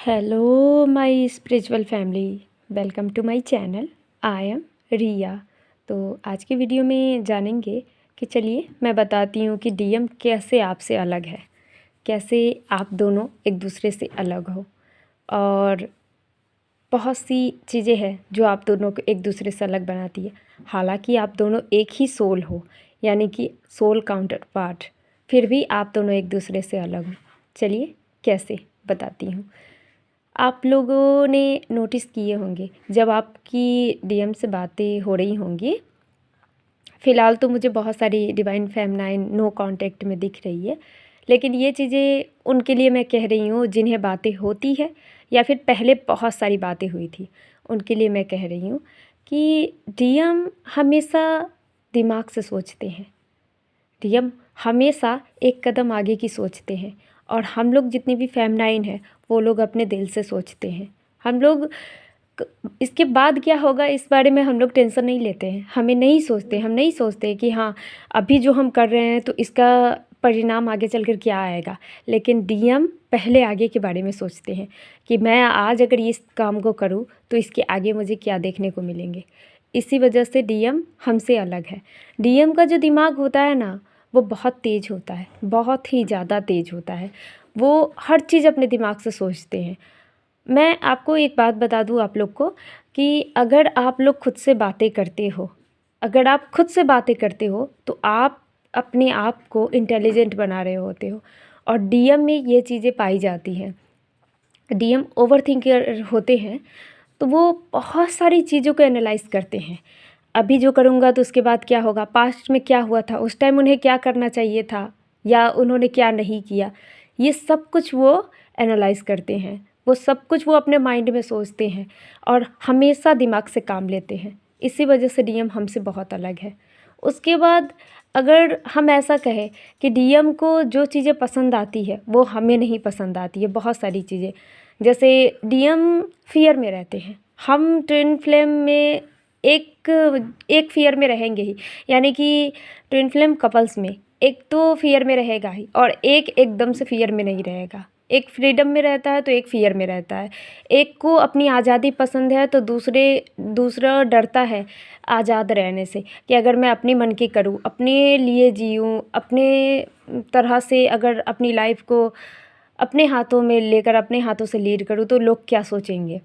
Hello my spiritual family, welcome to my channel. I am Riya. तो आज की video में जानेंगे कि चलिए मैं बताती हूँ कि डीएम कैसे आपसे अलग है, कैसे आप दोनों एक दूसरे से अलग हो। और बहुत सी चीज़ें हैं जो आप दोनों को एक दूसरे से अलग बनाती है। हालांकि आप दोनों एक ही सोल हो, यानी कि सोल काउंटर पार्ट, फिर भी आप दोनों एक दूसरे से अलग हो। चलिए कैसे बताती हूँ। आप लोगों ने नोटिस किए होंगे जब आपकी डीएम से बातें हो रही होंगी, फ़िलहाल तो मुझे बहुत सारी डिवाइन फेमिनाइन नो कांटेक्ट में दिख रही है, लेकिन ये चीज़ें उनके लिए मैं कह रही हूँ जिन्हें बातें होती है या फिर पहले बहुत सारी बातें हुई थी, उनके लिए मैं कह रही हूँ कि डीएम हमेशा दिमाग से सोचते हैं। डीएम हमेशा एक कदम आगे की सोचते हैं और हम लोग जितनी भी फेमिनाइन है वो लोग अपने दिल से सोचते हैं। हम लोग इसके बाद क्या होगा इस बारे में हम लोग टेंशन नहीं लेते हैं, हम नहीं सोचते कि हाँ अभी जो हम कर रहे हैं तो इसका परिणाम आगे चलकर क्या आएगा। लेकिन डीएम पहले आगे के बारे में सोचते हैं कि मैं आज अगर इस काम को करूँ तो इसके आगे मुझे क्या देखने को मिलेंगे। इसी वजह से डीएम हमसे अलग है। डीएम का जो दिमाग होता है ना, वो बहुत तेज़ होता है, बहुत ही ज़्यादा तेज़ होता है। वो हर चीज़ अपने दिमाग से सोचते हैं। मैं आपको एक बात बता दूँ आप लोग को कि अगर आप लोग खुद से बातें करते हो, अगर आप खुद से बातें करते हो तो आप अपने आप को इंटेलिजेंट बना रहे होते हो। और डीएम में ये चीज़ें पाई जाती हैं। डीएम ओवरथिंकर होते हैं, तो वो बहुत सारी चीज़ों को एनालाइज करते हैं। अभी जो करूँगा तो उसके बाद क्या होगा, पास्ट में क्या हुआ था, उस टाइम उन्हें क्या करना चाहिए था या उन्होंने क्या नहीं किया, ये सब कुछ वो एनालाइज करते हैं। वो सब कुछ वो अपने माइंड में सोचते हैं और हमेशा दिमाग से काम लेते हैं। इसी वजह से डीएम हमसे बहुत अलग है। उसके बाद अगर हम ऐसा कहें कि डीएम को जो चीज़ें पसंद आती है वो हमें नहीं पसंद आती है, बहुत सारी चीज़ें। जैसे डीएम फियर में रहते हैं, हम ट्विन फ्लेम में एक फियर में रहेंगे ही, यानी कि ट्विन फ्लेम कपल्स में एक तो फियर में रहेगा ही और एक एकदम से फियर में नहीं रहेगा। एक फ्रीडम में रहता है तो एक फियर में रहता है। एक को अपनी आज़ादी पसंद है तो दूसरा डरता है आज़ाद रहने से कि अगर मैं अपने मन की करूँ, अपने लिए जीऊँ, अपने तरह से अगर अपनी लाइफ को अपने हाथों में लेकर अपने हाथों से लीड करूँ तो लोग क्या सोचेंगे।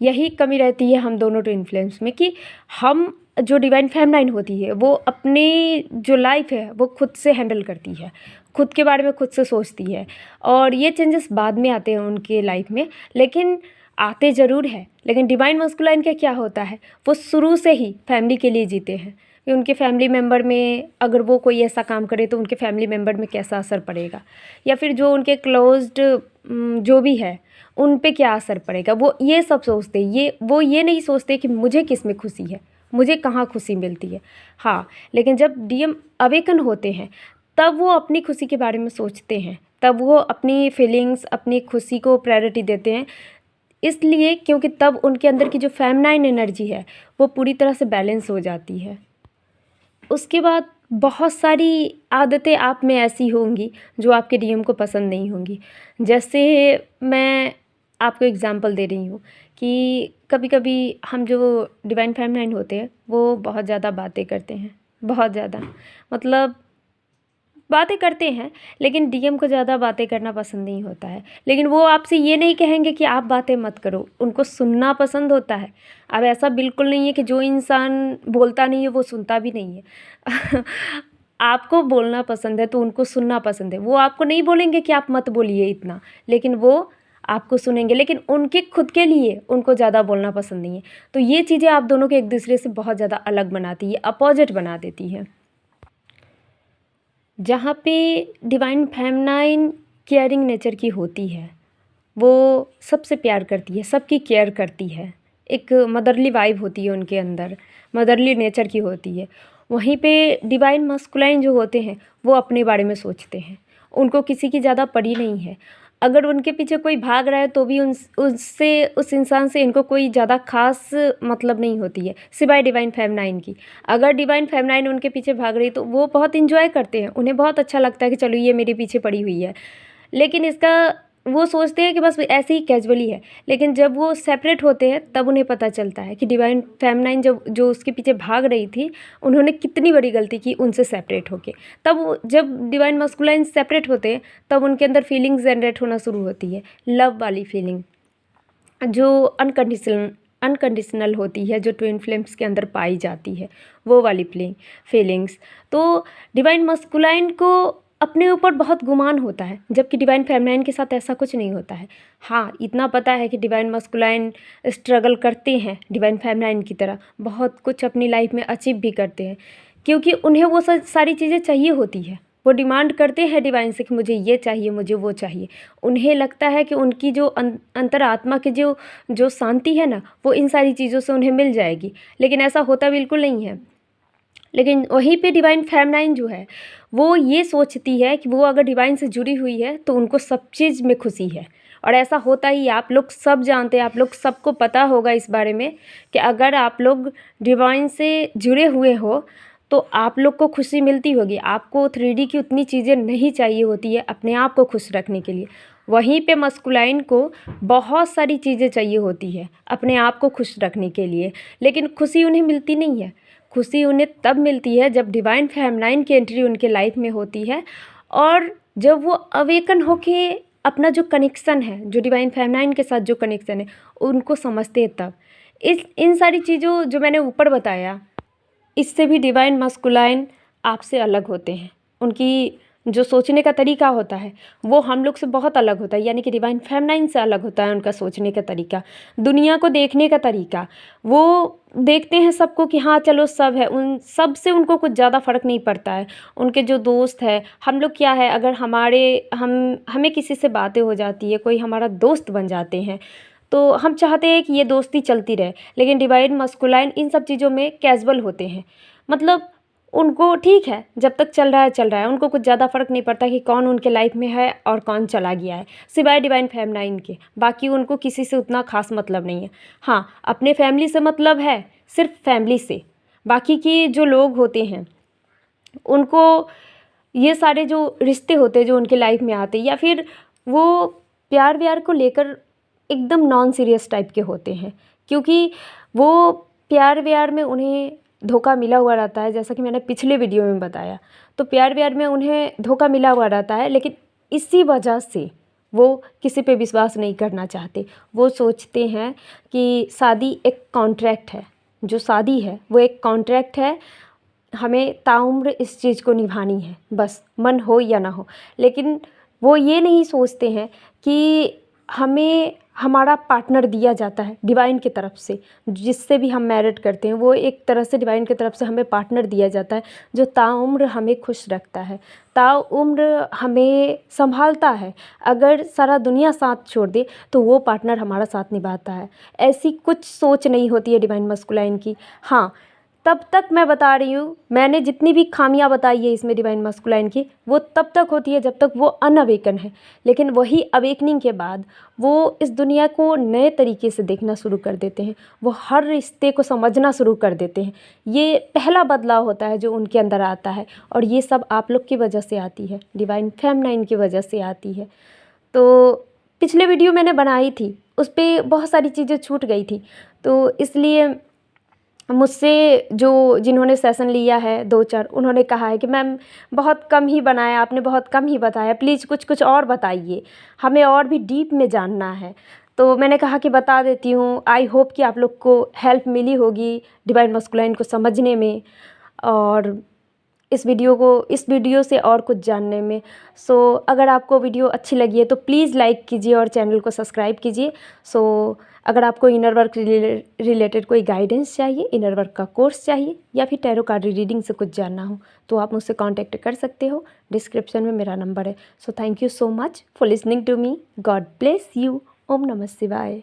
यही कमी रहती है हम दोनों ट्विन फ्लेम्स में कि हम जो डिवाइन फेमिनाइन होती है वो अपनी जो लाइफ है वो खुद से हैंडल करती है, खुद के बारे में खुद से सोचती है। और ये चेंजेस बाद में आते हैं उनके लाइफ में, लेकिन आते ज़रूर है। लेकिन डिवाइन मस्कुलाइन का क्या होता है, वो शुरू से ही फैमिली के लिए जीते हैं कि उनके फैमिली मेम्बर में अगर वो कोई ऐसा काम करे तो उनके फैमिली मेम्बर में कैसा असर पड़ेगा, या फिर जो उनके क्लोज्ड जो भी है उन पे क्या असर पड़ेगा, वो ये सब सोचते। वो ये नहीं सोचते कि मुझे किस में खुशी है, मुझे कहाँ खुशी मिलती है। हाँ, लेकिन जब डीएम अवेकन होते हैं तब वो अपनी खुशी के बारे में सोचते हैं, तब वो अपनी फीलिंग्स, अपनी खुशी को प्रायोरिटी देते हैं। इसलिए क्योंकि तब उनके अंदर की जो फेमिनाइन एनर्जी है वो पूरी तरह से बैलेंस हो जाती है। उसके बाद बहुत सारी आदतें आप में ऐसी होंगी जो आपके डीएम को पसंद नहीं होंगी। जैसे मैं आपको एग्ज़ाम्पल दे रही हूँ कि कभी कभी हम जो डिवाइन फेमिनाइन होते हैं वो बहुत ज़्यादा बातें करते हैं, बहुत ज़्यादा, मतलब बातें करते हैं, लेकिन डीएम को ज़्यादा बातें करना पसंद नहीं होता है। लेकिन वो आपसे ये नहीं कहेंगे कि आप बातें मत करो, उनको सुनना पसंद होता है। अब ऐसा बिल्कुल नहीं है कि जो इंसान बोलता नहीं है वो सुनता भी नहीं है। आपको बोलना पसंद है तो उनको सुनना पसंद है। वो आपको नहीं बोलेंगे कि आप मत बोलिए इतना, लेकिन वो आपको सुनेंगे। लेकिन उनके खुद के लिए उनको ज़्यादा बोलना पसंद नहीं है। तो ये चीज़ें आप दोनों को एक दूसरे से बहुत ज़्यादा अलग बनाती है, अपोजिट बना देती है। जहाँ पे डिवाइन फेमिनाइन केयरिंग नेचर की होती है, वो सबसे प्यार करती है, सबकी केयर करती है, एक मदरली वाइब होती है उनके अंदर, मदरली नेचर की होती है। वहीं पे डिवाइन मस्कुलाइन जो होते हैं वो अपने बारे में सोचते हैं, उनको किसी की ज़्यादा पड़ी नहीं है। अगर उनके पीछे कोई भाग रहा है तो भी उस इंसान से इनको कोई ज़्यादा खास मतलब नहीं होती है, सिवाय डिवाइन फेमिनाइन की। अगर डिवाइन फेमिनाइन उनके पीछे भाग रही तो वो बहुत इंजॉय करते हैं, उन्हें बहुत अच्छा लगता है कि चलो ये मेरे पीछे पड़ी हुई है। लेकिन इसका वो सोचते हैं कि बस ऐसे ही कैजुअली है, लेकिन जब वो सेपरेट होते हैं तब उन्हें पता चलता है कि डिवाइन फेमिनाइन जो उसके पीछे भाग रही थी, उन्होंने कितनी बड़ी गलती की उनसे सेपरेट होके। तब जब डिवाइन मस्कुलाइन सेपरेट होते हैं तब उनके अंदर फीलिंग्स जनरेट होना शुरू होती है, लव वाली फीलिंग जो अनकंडीशनल होती है, जो ट्विन फ्लेम्स के अंदर पाई जाती है, वो वाली फीलिंग्स। तो डिवाइन मस्कुलाइन को अपने ऊपर बहुत गुमान होता है, जबकि डिवाइन फेमिनाइन के साथ ऐसा कुछ नहीं होता है। हाँ, इतना पता है कि डिवाइन मस्कुलाइन स्ट्रगल करते हैं डिवाइन फेमिनाइन की तरह, बहुत कुछ अपनी लाइफ में अचीव भी करते हैं, क्योंकि उन्हें वो सारी चीज़ें चाहिए होती है। वो डिमांड करते हैं डिवाइन से कि मुझे ये चाहिए, मुझे वो चाहिए। उन्हें लगता है कि उनकी जो अंतरात्मा की जो शांति है ना, वो इन सारी चीज़ों से उन्हें मिल जाएगी, लेकिन ऐसा होता बिल्कुल नहीं है। लेकिन वहीं पे डिवाइन फेमिनाइन जो है वो ये सोचती है कि वो अगर डिवाइन से जुड़ी हुई है तो उनको सब चीज़ में खुशी है। और ऐसा होता ही, आप लोग सब जानते हैं, आप लोग सबको पता होगा इस बारे में कि अगर आप लोग डिवाइन से जुड़े हुए हो तो आप लोग को खुशी मिलती होगी। आपको 3D की उतनी चीज़ें नहीं चाहिए होती है अपने आप को खुश रखने के लिए। वहीं पे मस्कुलाइन को बहुत सारी चीज़ें चाहिए होती है अपने आप को खुश रखने के लिए, लेकिन खुशी उन्हें मिलती नहीं है। खुशी उन्हें तब मिलती है जब डिवाइन फेमिनाइन की एंट्री उनके लाइफ में होती है, और जब वो अवेकन होके अपना जो कनेक्शन है, जो डिवाइन फेमिनाइन के साथ जो कनेक्शन है, उनको समझते हैं तब। इन सारी चीज़ों जो मैंने ऊपर बताया, इससे भी डिवाइन मस्कुलाइन आपसे अलग होते हैं। उनकी जो सोचने का तरीका होता है वो हम लोग से बहुत अलग होता है, यानी कि डिवाइन फेमिनाइन से अलग होता है उनका सोचने का तरीका, दुनिया को देखने का तरीका। वो देखते हैं सबको कि हाँ चलो सब है, उन सब से उनको कुछ ज़्यादा फ़र्क नहीं पड़ता है। उनके जो दोस्त है, हम लोग क्या है, अगर हमें किसी से बातें हो जाती है, कोई हमारा दोस्त बन जाते हैं, तो हम चाहते हैं कि ये दोस्ती चलती रहे। लेकिन डिवाइन मस्कुलाइन इन सब चीज़ों में कैजुअल होते हैं, मतलब उनको ठीक है, जब तक चल रहा है चल रहा है, उनको कुछ ज़्यादा फ़र्क नहीं पड़ता कि कौन उनके लाइफ में है और कौन चला गया है, सिवाय डिवाइन फेमिनाइन के। बाकी उनको किसी से उतना खास मतलब नहीं है। हाँ, अपने फैमिली से मतलब है, सिर्फ फैमिली से। बाकी के जो लोग होते हैं उनको ये सारे जो रिश्ते होते हैं जो उनके लाइफ में आते हैं, या फिर वो प्यार व्यार को लेकर एकदम नॉन सीरियस टाइप के होते हैं, क्योंकि वो प्यार व्यार में उन्हें धोखा मिला हुआ रहता है। जैसा कि मैंने पिछले वीडियो में बताया, तो प्यार व्यार में उन्हें धोखा मिला हुआ रहता है, लेकिन इसी वजह से वो किसी पे विश्वास नहीं करना चाहते। वो सोचते हैं कि शादी एक कॉन्ट्रैक्ट है, जो शादी है वो एक कॉन्ट्रैक्ट है, हमें ताउम्र इस चीज़ को निभानी है, बस मन हो या ना हो। लेकिन वो ये नहीं सोचते हैं कि हमें हमारा पार्टनर दिया जाता है डिवाइन की तरफ से, जिससे भी हम मैरिड करते हैं, वो एक तरह से डिवाइन की तरफ से हमें पार्टनर दिया जाता है जो ताउम्र हमें खुश रखता है, ताउम्र हमें संभालता है। अगर सारा दुनिया साथ छोड़ दे तो वो पार्टनर हमारा साथ निभाता है। ऐसी कुछ सोच नहीं होती है डिवाइन मस्कुलाइन की। हाँ, तब तक मैं बता रही हूँ, मैंने जितनी भी खामियां बताई है इसमें डिवाइन मस्कुलाइन की, वो तब तक होती है जब तक वो अनअवेकन है। लेकिन वही अवेकनिंग के बाद वो इस दुनिया को नए तरीके से देखना शुरू कर देते हैं, वो हर रिश्ते को समझना शुरू कर देते हैं। ये पहला बदलाव होता है जो उनके अंदर आता है, और ये सब आप लोग की वजह से आती है, डिवाइन फेमिनाइन की वजह से आती है। तो पिछले वीडियो मैंने बनाई थी, उस पर बहुत सारी चीज़ें छूट गई थी, तो इसलिए मुझसे जिन्होंने सेशन लिया है 2-4, उन्होंने कहा है कि मैम बहुत कम ही बनाया आपने, बहुत कम ही बताया, प्लीज़ कुछ कुछ और बताइए, हमें और भी डीप में जानना है। तो मैंने कहा कि बता देती हूँ। आई होप कि आप लोग को हेल्प मिली होगी डिवाइन मस्कुलाइन को समझने में, और इस वीडियो से और कुछ जानने में। सो अगर आपको वीडियो अच्छी लगी है तो प्लीज़ लाइक कीजिए और चैनल को सब्सक्राइब कीजिए। सो अगर आपको इनर वर्क रिलेटेड कोई गाइडेंस चाहिए, इनर वर्क का कोर्स चाहिए, या फिर टैरो कार्ड रीडिंग से कुछ जानना हो, तो आप मुझसे कांटेक्ट कर सकते हो। डिस्क्रिप्शन में मेरा नंबर है। So thank you so much for listening to me. God bless you. ओम नमः शिवाय।